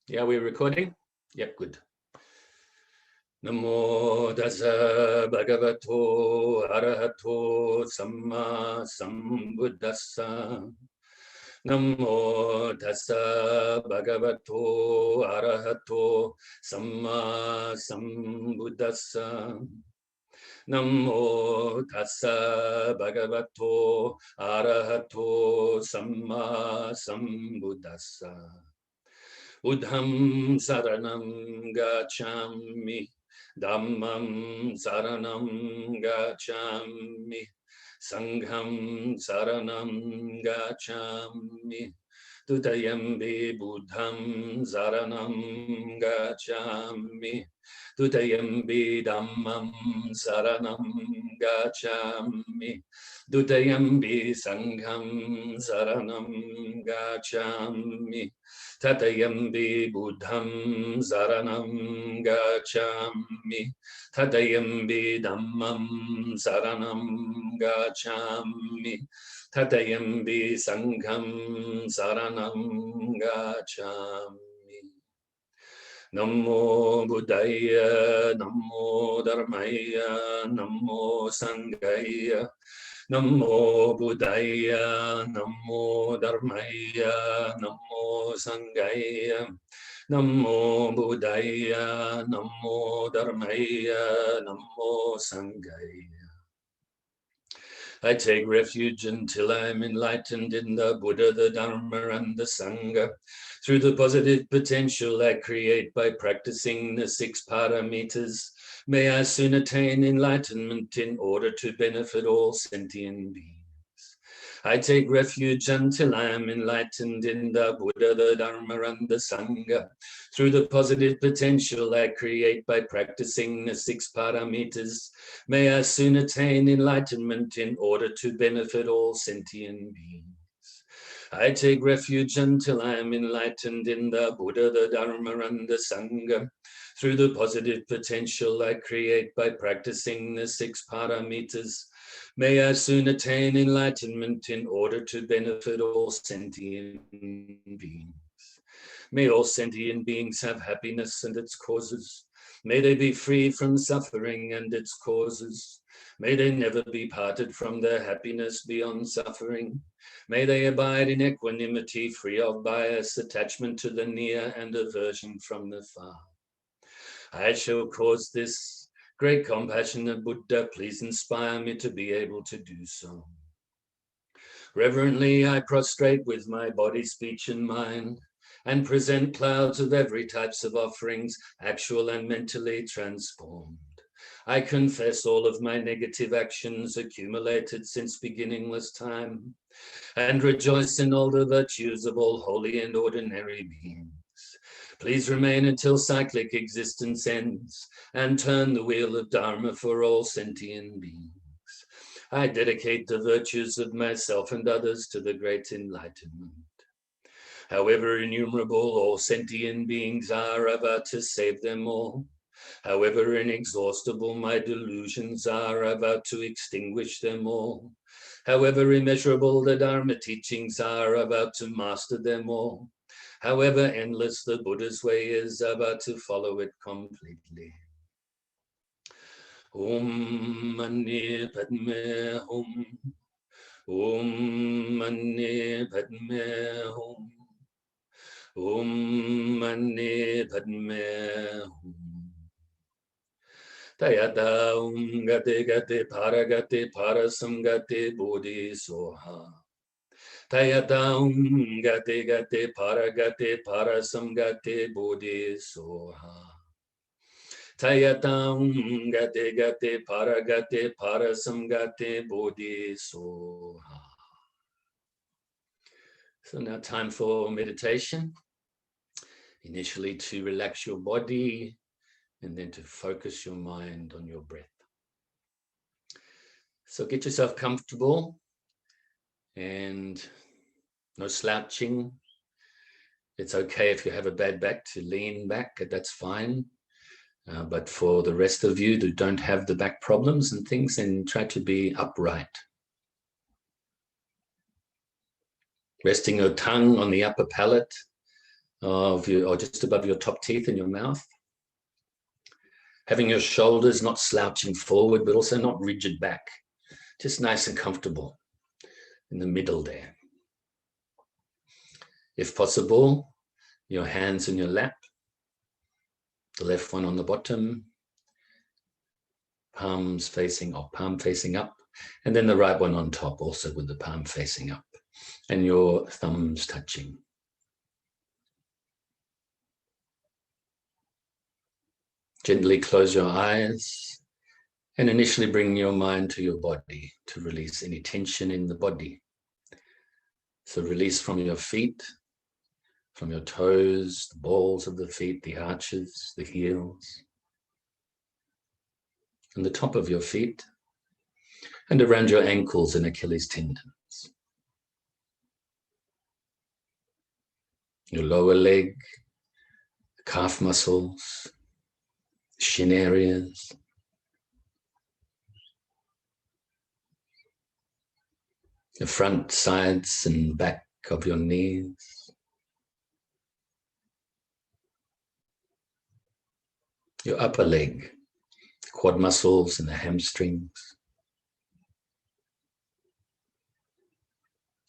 Yeah, we're recording? Yep, good. Namo Tassa Bhagavato ArahatoSammaSambuddhassa. Namo Tassa Bhagavato ArahatoSammaSambuddhassa. Namo Tassa Bhagavato ArahatoSammaSambuddhassa. Buddham saranam gacchami, Dhammam saranam gacchami, Sangham saranam gacchami, Tutayambi Buddham saranam gacchami, Tutayambi Dhammam saranam gacchami, Tutayambi Sangham saranam gacchami, Tatayambi Buddham saranam gacchami, Tatayambi Dhammam saranam gacchami, Tatayambi Sangham saranam gacchami. Namo Buddhaya, Namo Dharmaya, Namo Sanghaya, Namo Buddhaya, Namo Dharmaya, Namo Sanghaya, Namo Buddhaya, Namo Dharmaya, Namo Sanghaya. I take refuge until I am enlightened in the Buddha, the Dharma, and the Sangha. Through the positive potential I create by practicing the 6 paramitas, may I soon attain enlightenment in order to benefit all sentient beings. I take refuge until I am enlightened in the Buddha, the Dharma, and the Sangha. Through the positive potential I create by practicing the 6 paramitas, may I soon attain enlightenment in order to benefit all sentient beings. I take refuge until I am enlightened in the Buddha, the Dharma, and the Sangha. Through the positive potential I create by practicing the 6 paramitas, may I soon attain enlightenment in order to benefit all sentient beings. May all sentient beings have happiness and its causes. May they be free from suffering and its causes. May they never be parted from their happiness beyond suffering. May they abide in equanimity, free of bias, attachment to the near, and aversion from the far. I shall cause this. Great compassionate Buddha, please inspire me to be able to do so. Reverently, I prostrate with my body, speech, and mind, and present clouds of every types of offerings, actual and mentally transformed. I confess all of my negative actions accumulated since beginningless time, and rejoice in all the virtues of all holy and ordinary beings. Please remain until cyclic existence ends, and turn the wheel of Dharma for all sentient beings. I dedicate the virtues of myself and others to the great enlightenment. However innumerable all sentient beings are, I vow to save them all. However inexhaustible my delusions are, I vow to extinguish them all. However immeasurable the Dharma teachings are, I vow to master them all. However endless the Buddha's way is, I vow to follow it completely. Om Mani Padme Hum. Om Mani Padme Hum. Om Mani Padme Hum. Tayata Gate Gate Paragate Parasamgate Bodhi Soha. Tayata Gate Gate Paragate Parasamgate Bodhi Soha. Tayatam gate gate paragate parasamgate bodhi soha. So now time for meditation. Initially to relax your body and then to focus your mind on your breath. So get yourself comfortable and no slouching. It's okay if you have a bad back to lean back, that's fine. But for the rest of you who don't have the back problems and things, then try to be upright. Resting your tongue on the upper palate, of you, or just above your top teeth in your mouth. Having your shoulders not slouching forward, but also not rigid back. Just nice and comfortable in the middle there. If possible, your hands in your lap, the left one on the bottom, palm facing up, and then the right one on top, also with the palm facing up, and your thumbs touching. Gently close your eyes and initially bring your mind to your body to release any tension in the body. So release from your feet, from your toes, the balls of the feet, the arches, the heels, and the top of your feet, and around your ankles and Achilles tendons. Your lower leg, the calf muscles, shin areas, the front, sides, and back of your knees, your upper leg, the quad muscles and the hamstrings,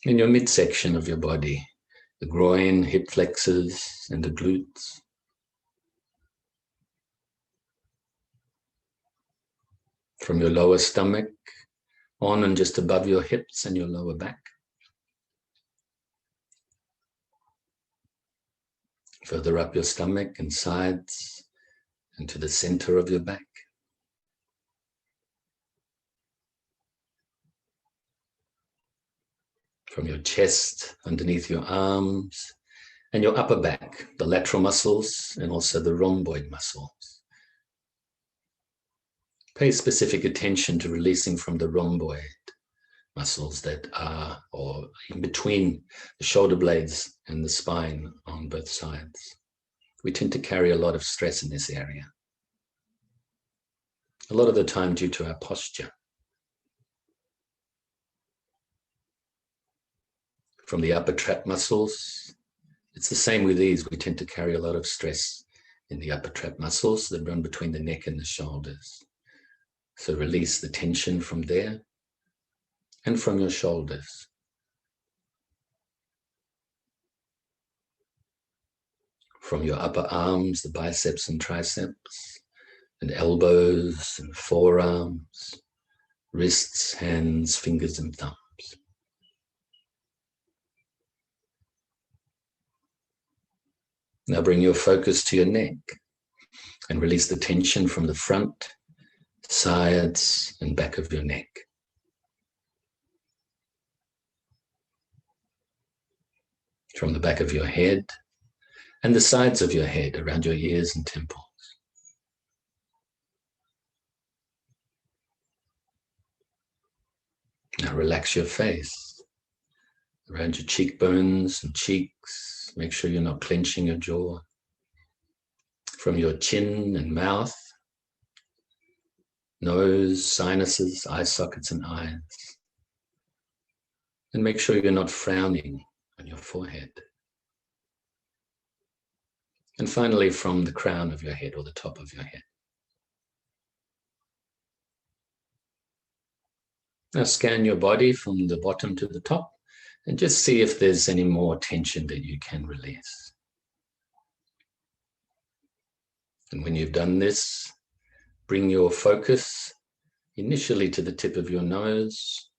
in your midsection of your body, the groin, hip flexors, and the glutes. From your lower stomach, on and just above your hips and your lower back. Further up your stomach and sides, and to the center of your back. From your chest, underneath your arms, and your upper back, the lateral muscles, and also the rhomboid muscles. Pay specific attention to releasing from the rhomboid muscles that are, or in between the shoulder blades and the spine on both sides. We tend to carry a lot of stress in this area. A lot of the time due to our posture. From the upper trap muscles, it's the same with these. We tend to carry a lot of stress in the upper trap muscles that run between the neck and the shoulders. So release the tension from there and from your shoulders. From your upper arms, the biceps and triceps, and elbows and forearms, wrists, hands, fingers, and thumbs. Now bring your focus to your neck and release the tension from the front, sides, and back of your neck. From the back of your head and the sides of your head around your ears and temples. Now relax your face around your cheekbones and cheeks. Make sure you're not clenching your jaw. From your chin and mouth, nose, sinuses, eye sockets, and eyes. And make sure you're not frowning on your forehead. And finally, from the crown of your head or the top of your head. Now scan your body from the bottom to the top and just see if there's any more tension that you can release. And when you've done this, bring your focus initially to the tip of your nose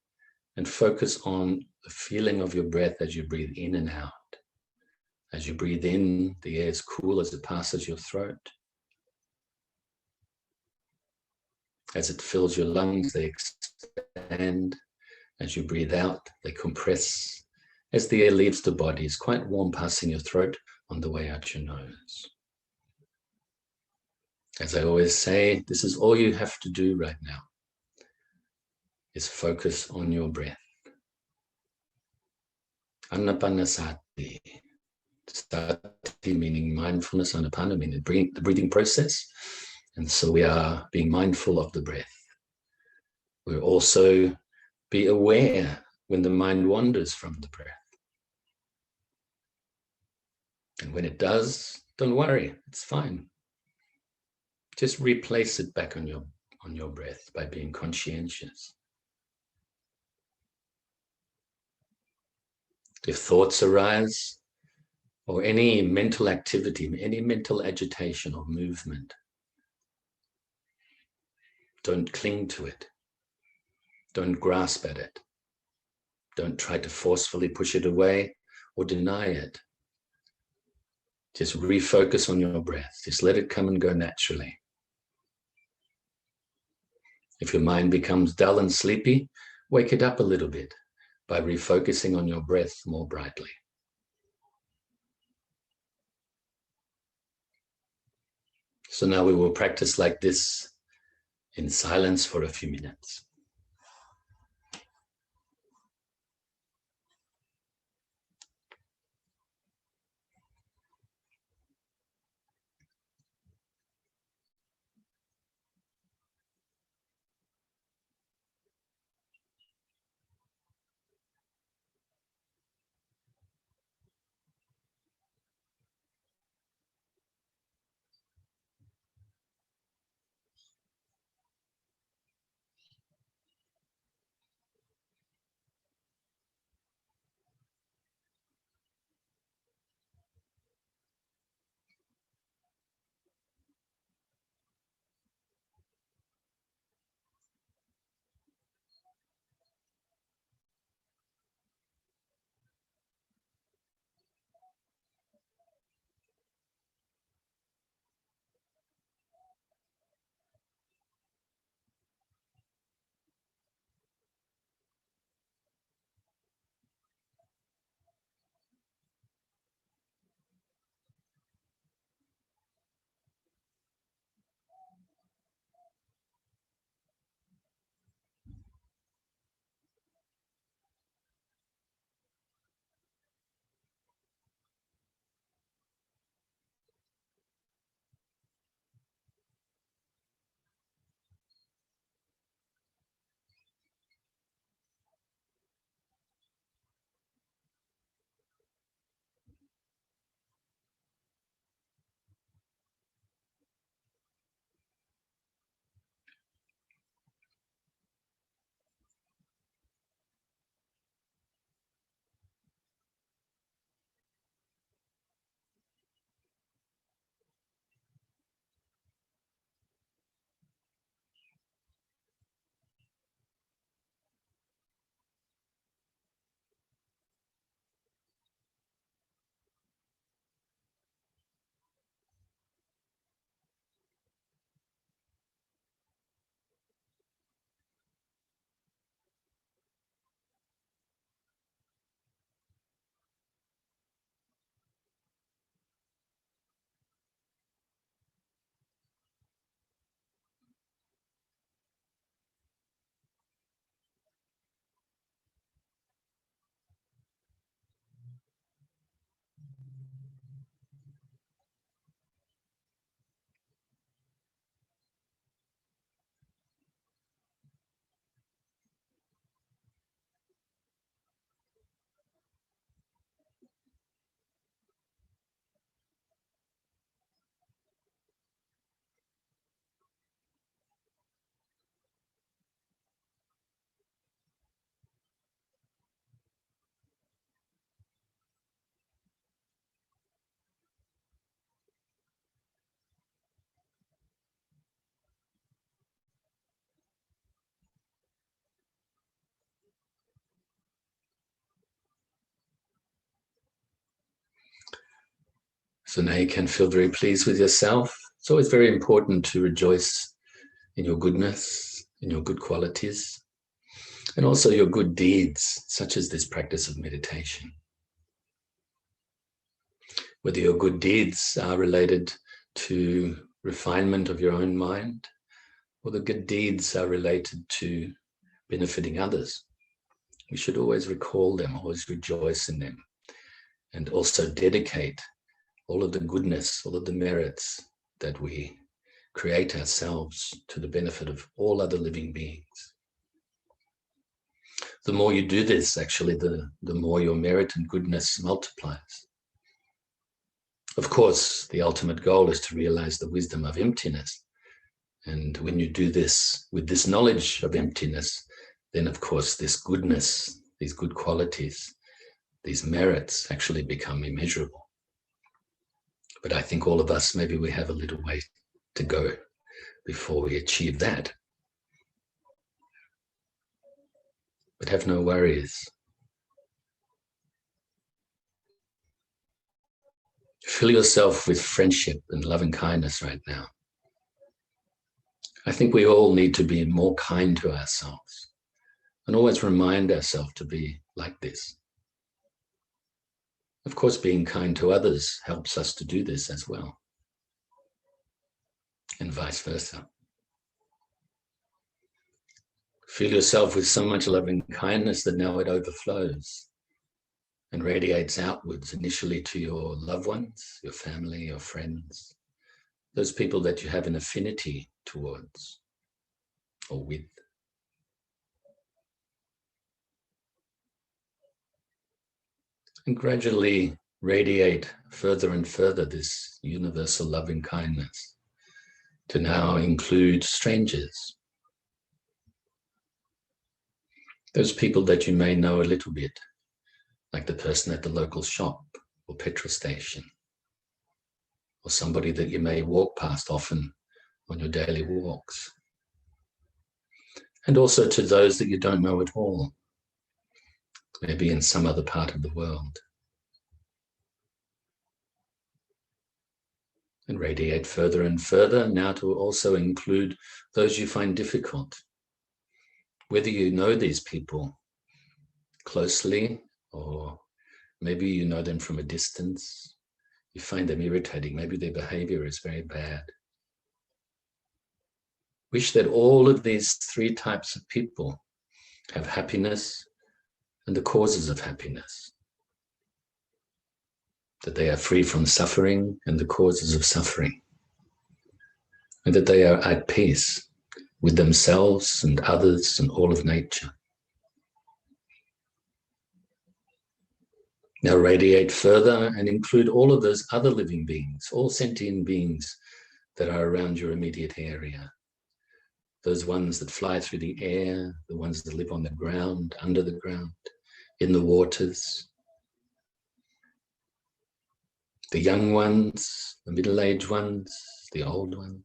and focus on the feeling of your breath as you breathe in and out. As you breathe in, the air is cool as it passes your throat. As it fills your lungs, they expand. As you breathe out, they compress. As the air leaves the body, it's quite warm passing your throat on the way out your nose. As I always say, this is all you have to do right now, is focus on your breath. Anapanasati. Sati meaning mindfulness, anapana meaning the breathing process. And so we are being mindful of the breath. We'll also be aware when the mind wanders from the breath. And when it does, don't worry, it's fine. Just replace it back on your breath by being conscientious. If thoughts arise, or any mental activity, any mental agitation or movement, don't cling to it. Don't grasp at it. Don't try to forcefully push it away or deny it. Just refocus on your breath. Just let it come and go naturally. If your mind becomes dull and sleepy, wake it up a little bit by refocusing on your breath more brightly. So now we will practice like this in silence for a few minutes. So now you can feel very pleased with yourself. It's always very important to rejoice in your goodness, in your good qualities, and also your good deeds, such as this practice of meditation. Whether your good deeds are related to refinement of your own mind, or the good deeds are related to benefiting others, we should always recall them, always rejoice in them, and also dedicate all of the goodness, all of the merits that we create ourselves to the benefit of all other living beings. The more you do this, actually, the more your merit and goodness multiplies. Of course, the ultimate goal is to realize the wisdom of emptiness. And when you do this with this knowledge of emptiness, then of course this goodness, these good qualities, these merits actually become immeasurable. But I think all of us, maybe we have a little way to go before we achieve that. But have no worries. Fill yourself with friendship and loving kindness right now. I think we all need to be more kind to ourselves and always remind ourselves to be like this. Of course, being kind to others helps us to do this as well, and vice versa. Fill yourself with so much loving kindness that now it overflows and radiates outwards, initially to your loved ones, your family, your friends, those people that you have an affinity towards or with. And gradually radiate further and further this universal loving kindness to now include strangers. Those people that you may know a little bit, like the person at the local shop or petrol station, or somebody that you may walk past often on your daily walks. And also to those that you don't know at all, maybe in some other part of the world. And radiate further and further, now to also include those you find difficult. Whether you know these people closely, or maybe you know them from a distance, you find them irritating, maybe their behavior is very bad. Wish that all of these three types of people have happiness and the causes of happiness. That they are free from suffering and the causes of suffering. And that they are at peace with themselves and others and all of nature. Now radiate further and include all of those other living beings, all sentient beings that are around your immediate area. Those ones that fly through the air, the ones that live on the ground, under the ground, in the waters. The young ones, the middle-aged ones, the old ones.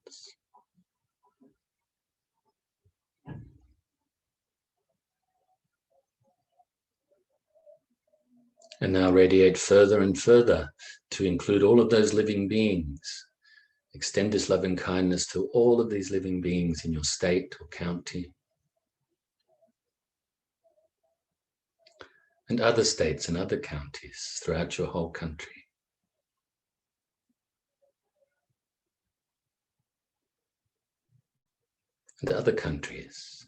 And now radiate further and further to include all of those living beings. Extend this loving kindness to all of these living beings in your state or county. And other states and other counties throughout your whole country. And other countries.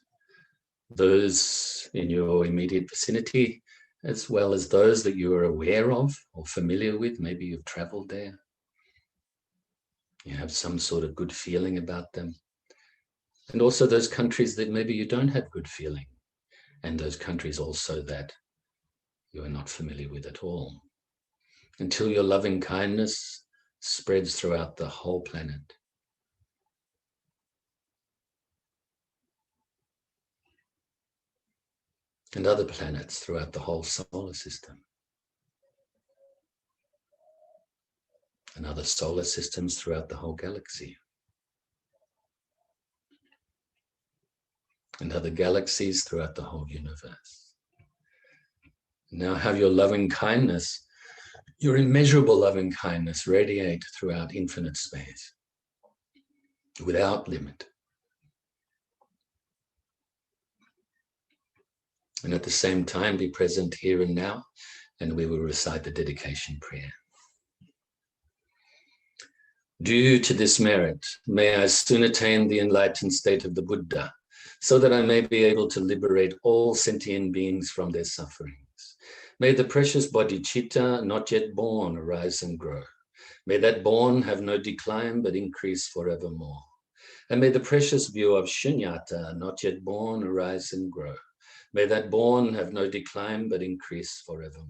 Those in your immediate vicinity, as well as those that you are aware of or familiar with. Maybe you've traveled there. You have some sort of good feeling about them. And also those countries that maybe you don't have good feeling. And those countries also that you are not familiar with at all. Until your loving kindness spreads throughout the whole planet. And other planets throughout the whole solar system. And other solar systems throughout the whole galaxy. And other galaxies throughout the whole universe. Now have your loving kindness, your immeasurable loving kindness radiate throughout infinite space, without limit. And at the same time, be present here and now, and we will recite the dedication prayer. Due to this merit, may I soon attain the enlightened state of the Buddha, so that I may be able to liberate all sentient beings from their sufferings. May the precious bodhicitta not yet born arise and grow. May that born have no decline but increase forevermore. And may the precious view of shunyata not yet born arise and grow. May that born have no decline but increase forevermore.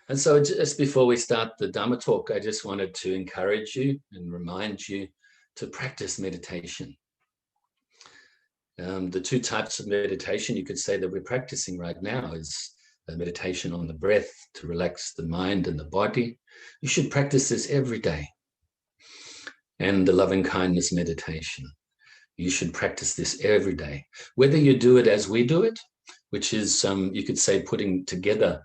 And so just before we start the Dharma talk, I just wanted to encourage you and remind you to practice meditation. The two types of meditation you could say that we're practicing right now is a meditation on the breath to relax the mind and the body. You should practice this every day. And the loving kindness meditation. You should practice this every day. Whether you do it as we do it, which is, you could say, putting together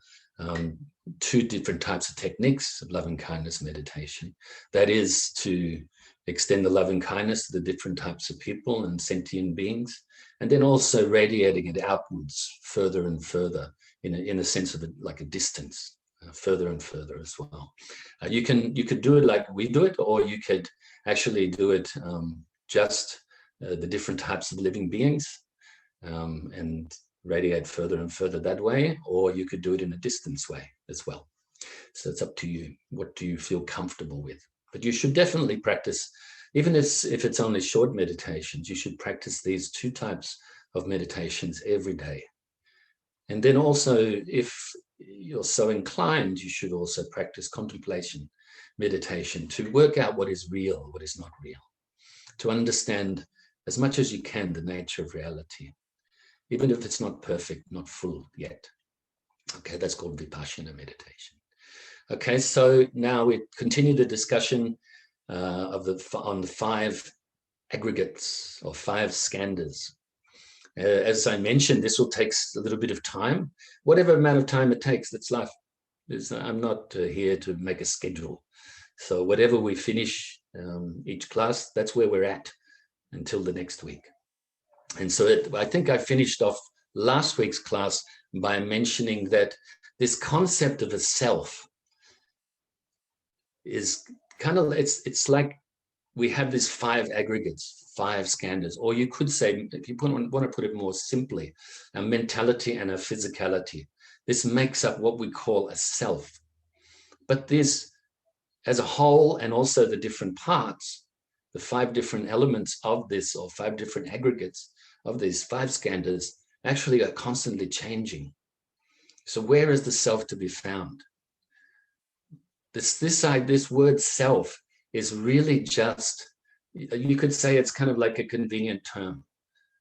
two different types of techniques of loving kindness meditation. That is to extend the loving kindness to the different types of people and sentient beings, and then also radiating it outwards further and further in a sense of like a distance, further and further as well. You could do it like we do it, or you could actually do it just the different types of living beings and radiate further and further that way, or you could do it in a distance way as well. So it's up to you. What do you feel comfortable with? But you should definitely practice, even if it's only short meditations, you should practice these two types of meditations every day. And then also, if you're so inclined, you should also practice contemplation meditation to work out what is real, what is not real, to understand as much as you can the nature of reality, even if it's not perfect, not full yet. Okay, that's called Vipassana meditation. Okay, so now we continue the discussion on the 5 aggregates or 5 skandhas. As I mentioned, this will take a little bit of time. Whatever amount of time it takes, that's life. I'm not here to make a schedule. So whatever we finish each class, that's where we're at until the next week. And so I think I finished off last week's class by mentioning that this concept of a self is kind of, it's like we have these 5 aggregates, 5 skandhas, or you could say, if you want to put it more simply, a mentality and a physicality. This makes up what we call a self. But this, as a whole, and also the different parts, the 5 different elements of this, or 5 different aggregates of these 5 skandhas, actually are constantly changing. So where is the self to be found? This word self is really just, you could say it's kind of like a convenient term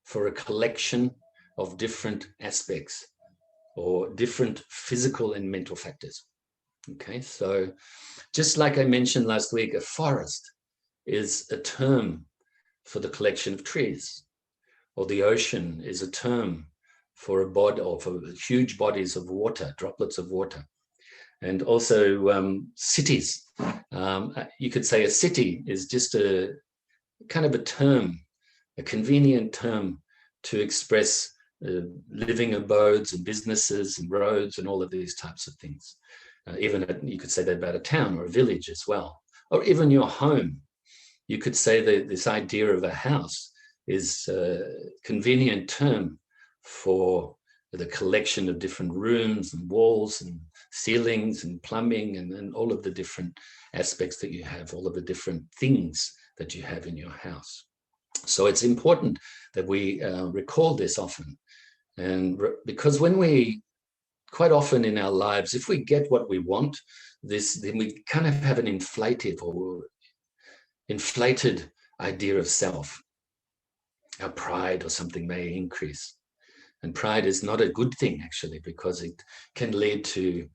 for a collection of different aspects or different physical and mental factors. Okay, so just like I mentioned last week, a forest is a term for the collection of trees, or the ocean is a term for a body, or for huge bodies of water, droplets of water. And also cities. You could say a city is just a kind of a term, a convenient term to express living abodes and businesses and roads and all of these types of things. Even you could say that about a town or a village as well, or even your home. You could say that this idea of a house is a convenient term for the collection of different rooms and walls and ceilings and plumbing and all of the different aspects that you have, all of the different things that you have in your house. So it's important that we recall this often. And because when we, quite often in our lives, if we get what we want, then we kind of have an inflated idea of self. Our pride or something may increase. And pride is not a good thing, actually, because it can lead to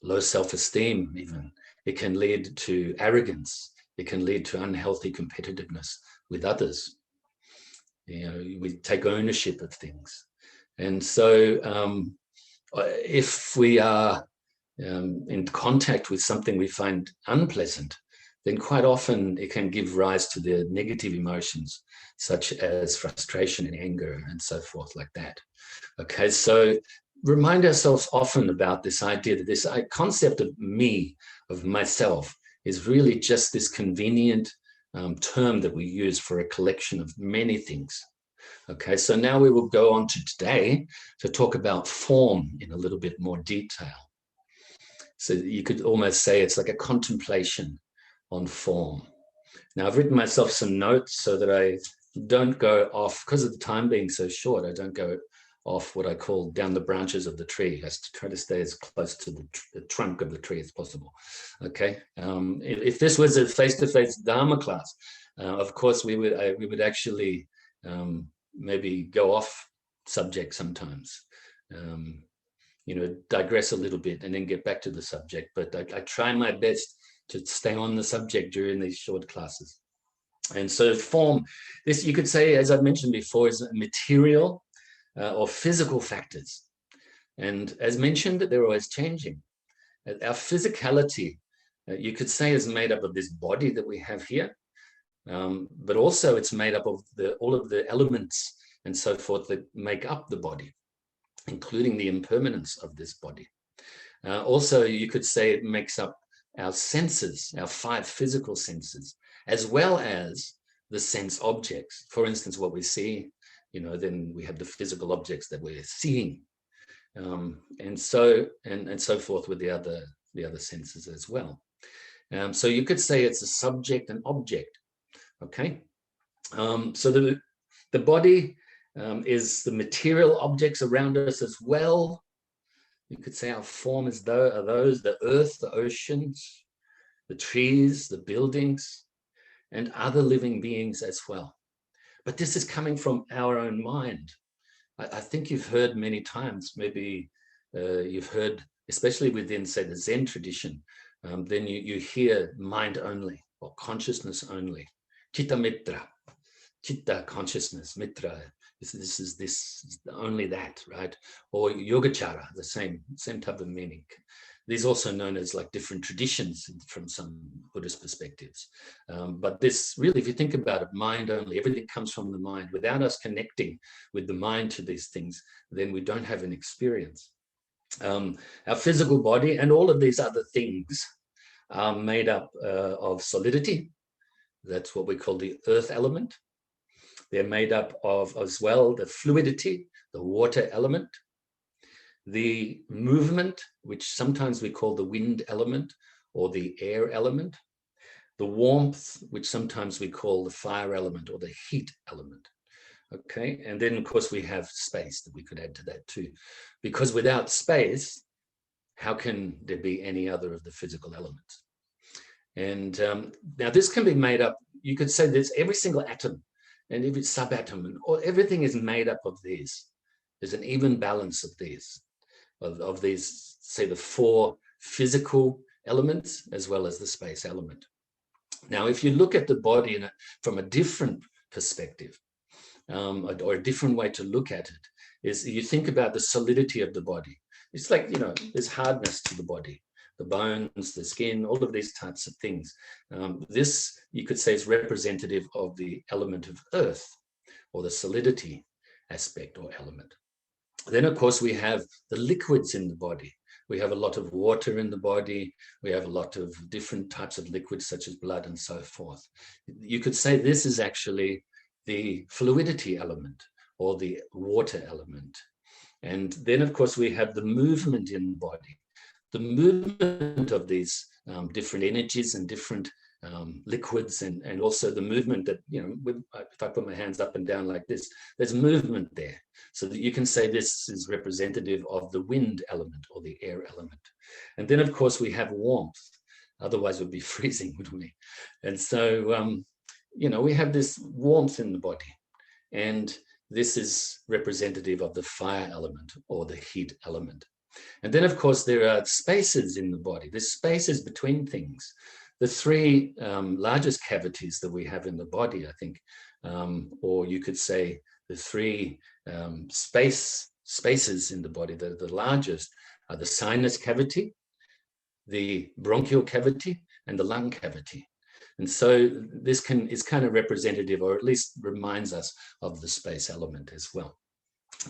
low self-esteem even. It can lead to arrogance. It can lead to unhealthy competitiveness with others. You know, we take ownership of things. And so if we are in contact with something we find unpleasant, then quite often it can give rise to the negative emotions, such as frustration and anger and so forth like that. Okay, so remind ourselves often about this idea that this concept of me, of myself, is really just this convenient term that we use for a collection of many things. Okay, so now we will go on to today to talk about form in a little bit more detail. So you could almost say it's like a contemplation on form. Now, I've written myself some notes so that I don't go off, because of the time being so short, I don't go off what I call down the branches of the tree. Has to try to stay as close to the trunk of the tree as possible. Okay. If this was a face-to-face Dharma class, of course we would actually maybe go off subject sometimes. Digress a little bit and then get back to the subject. But I try my best to stay on the subject during these short classes. And so form, this you could say, as I've mentioned before, is material or physical factors. And as mentioned, they're always changing. Our physicality, you could say, is made up of this body that we have here, but also it's made up of all of the elements and so forth that make up the body, including the impermanence of this body. Also, you could say it makes up our senses, our 5 physical senses, as well as the sense objects. For instance, what we see, then we have the physical objects that we're seeing, and so forth with the other senses as well. So you could say it's a subject and object. Okay, so the body is the material objects around us as well. You could say our form are those, the earth, the oceans, the trees, the buildings, and other living beings as well. But this is coming from our own mind. I think you've heard many times, maybe you've heard, especially within, say, the Zen tradition, then you hear mind only or consciousness only. Chitta mitra, chitta consciousness, mitra. This is only that, right? Or yogacara, the same type of meaning. These also known as like different traditions from some Buddhist perspectives. But this really, if you think about it, mind only, everything comes from the mind. Without us connecting with the mind to these things, then we don't have an experience. Our physical body and all of these other things are made up of solidity. That's what we call the earth element. They're made up of, as well, the fluidity, the water element, the movement, which sometimes we call the wind element or the air element, the warmth, which sometimes we call the fire element or the heat element. Okay, and then of course we have space that we could add to that too, because without space, how can there be any other of the physical elements? And now this can be made up, you could say there's every single atom and every subatom, and everything is made up of these. There's an even balance of these, of these, say, the 4 physical elements as well as the space element. Now, if you look at the body from a different perspective, or a different way to look at it, is you think about the solidity of the body. It's like, there's hardness to the body, the bones, the skin, all of these types of things. This, you could say, is representative of the element of earth, or the solidity aspect or element. Then, of course, we have the liquids in the body. We have a lot of water in the body. We have a lot of different types of liquids, such as blood and so forth. You could say this is actually the fluidity element or the water element. And then, of course, we have the movement in the body. The movement of these different energies and different liquids, and also the movement that, if I put my hands up and down like this, there's movement there. So that you can say this is representative of the wind element or the air element. And then, of course, we have warmth. Otherwise, we'd be freezing, wouldn't we? And so, we have this warmth in the body. And this is representative of the fire element or the heat element. And then, of course, there are spaces in the body. There's spaces between things. The 3 largest cavities that we have in the body, I think, or you could say the 3 spaces in the body that are the largest are the sinus cavity, the bronchial cavity, and the lung cavity. And so this is kind of representative, or at least reminds us of the space element as well.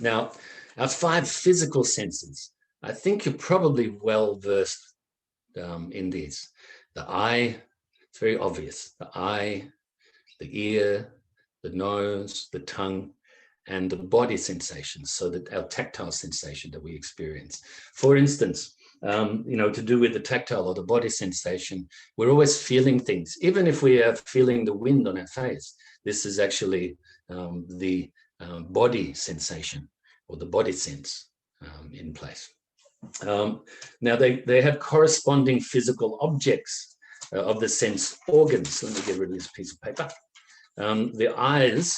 Now, our 5 physical senses, I think you're probably well versed in these. The eye, it's very obvious. The eye, the ear, the nose, the tongue, and the body sensations, so that our tactile sensation that we experience. For instance, to do with the tactile or the body sensation, we're always feeling things. Even if we are feeling the wind on our face, this is actually the body sensation. or the body sense in place. Now they have corresponding physical objects of the sense organs. Let me get rid of this piece of paper. The eyes,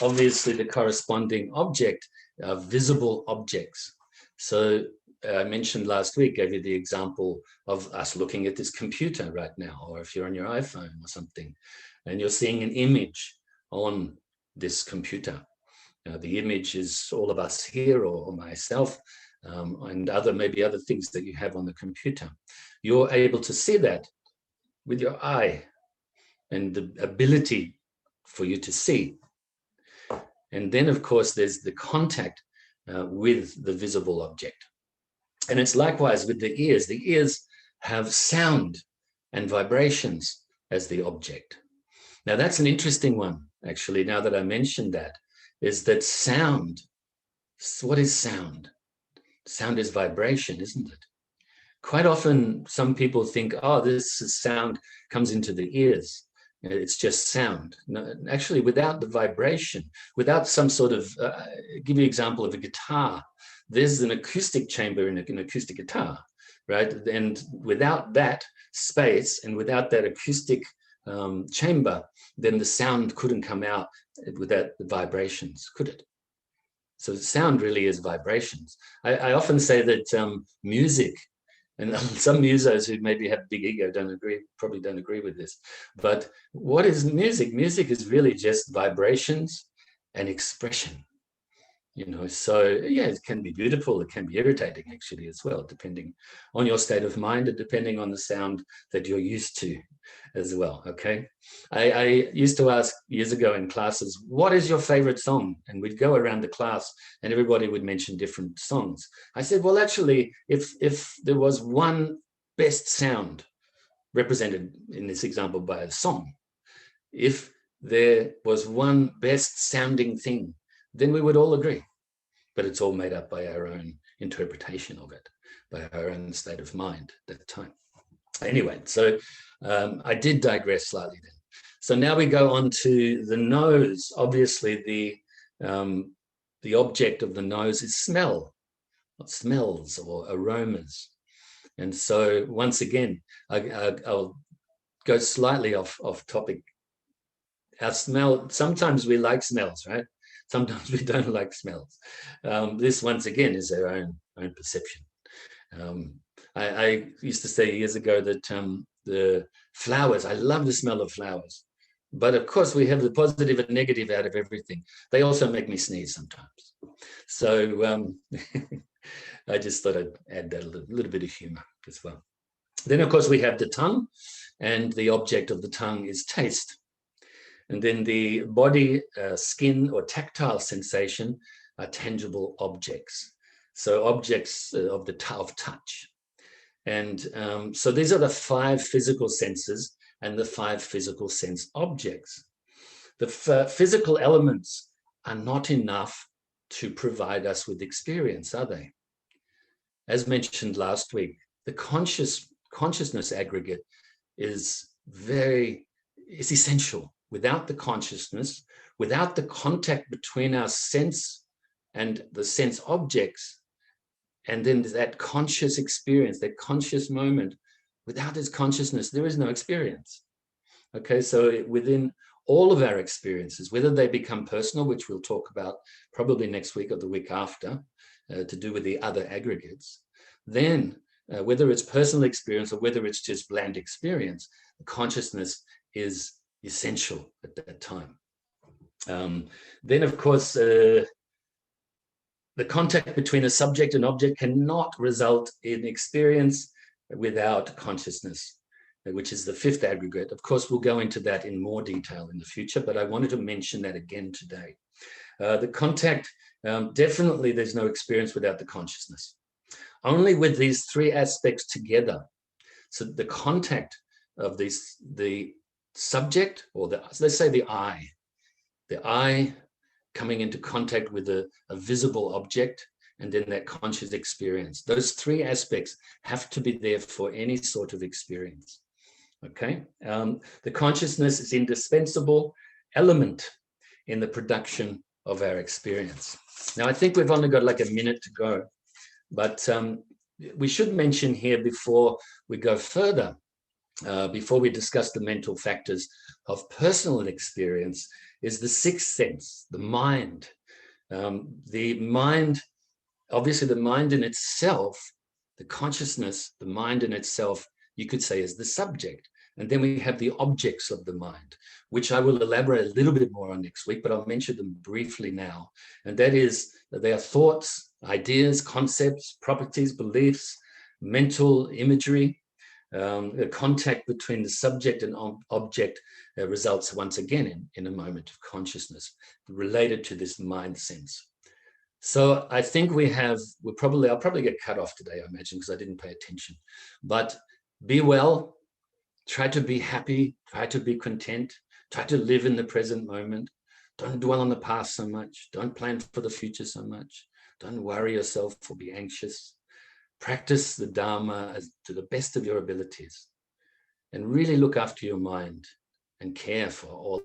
obviously the corresponding object, are visible objects. So I mentioned last week, gave you the example of us looking at this computer right now, or if you're on your iPhone or something, and you're seeing an image on this computer. The image is all of us here, or myself, and maybe other things that you have on the computer. You're able to see that with your eye and the ability for you to see. And then, of course, there's the contact with the visible object. And it's likewise with the ears. The ears have sound and vibrations as the object. Now, that's an interesting one, actually, now that I mentioned that, is that sound. What is sound? Sound is vibration, isn't it? Quite often, some people think, oh, this sound comes into the ears. It's just sound. No, actually, without the vibration, without some sort of, give you an example of a guitar. There's an acoustic chamber in an acoustic guitar, right? And without that space and without that acoustic chamber, then the sound couldn't come out without the vibrations, could it? So sound really is vibrations. I often say that music, and some musos who maybe have big ego probably don't agree with this, but what is music? Music is really just vibrations and expression. So yeah, it can be beautiful, it can be irritating actually as well, depending on your state of mind and depending on the sound that you're used to as well, okay? I used to ask years ago in classes, what is your favorite song? And we'd go around the class and everybody would mention different songs. I said, well, actually, if there was one best sound represented in this example by a song, if there was one best sounding thing, then we would all agree. But it's all made up by our own interpretation of it, by our own state of mind at the time. Anyway, so I did digress slightly then. So now we go on to the nose. Obviously, the object of the nose is smell, smells or aromas. And so once again, I'll go slightly off topic. Our smell, sometimes we like smells, right? Sometimes we don't like smells. This, once again, is our own perception. I used to say years ago that the flowers, I love the smell of flowers. But of course, we have the positive and negative out of everything. They also make me sneeze sometimes. So I just thought I'd add that a little bit of humor as well. Then, of course, we have the tongue, and the object of the tongue is taste. And then the body, skin, or tactile sensation are tangible objects. So objects of touch. And so these are the 5 physical senses and the 5 physical sense objects. The physical elements are not enough to provide us with experience, are they? As mentioned last week, the consciousness aggregate is essential. Without the consciousness, without the contact between our sense and the sense objects, and then that conscious experience, that conscious moment, without this consciousness, there is no experience. Okay, so within all of our experiences, whether they become personal, which we'll talk about probably next week or the week after, to do with the other aggregates, then whether it's personal experience or whether it's just bland experience, consciousness is essential at that time. Then, of course, the contact between a subject and object cannot result in experience without consciousness, which is the 5th aggregate. Of course, we'll go into that in more detail in the future, but I wanted to mention that again today. The contact, definitely there's no experience without the consciousness. Only with these 3 aspects together, so the contact of the subject, or let's say the eye coming into contact with a visible object, and then that conscious experience. Those 3 aspects have to be there for any sort of experience. Okay, the consciousness is indispensable element in the production of our experience. Now, I think we've only got like a minute to go, but we should mention here before we go further, before we discuss the mental factors of personal experience, is the sixth sense, the mind. The mind, obviously the mind in itself, the consciousness, the mind in itself, you could say is the subject. And then we have the objects of the mind, which I will elaborate a little bit more on next week, but I'll mention them briefly now. And that is that they are thoughts, ideas, concepts, properties, beliefs, mental imagery. The contact between the subject and object results once again in a moment of consciousness related to this mind sense. So I think I'll probably get cut off today, I imagine, because I didn't pay attention. But be well, try to be happy, try to be content, try to live in the present moment. Don't dwell on the past so much. Don't plan for the future so much. Don't worry yourself or be anxious. Practice the Dharma to the best of your abilities and really look after your mind and care for all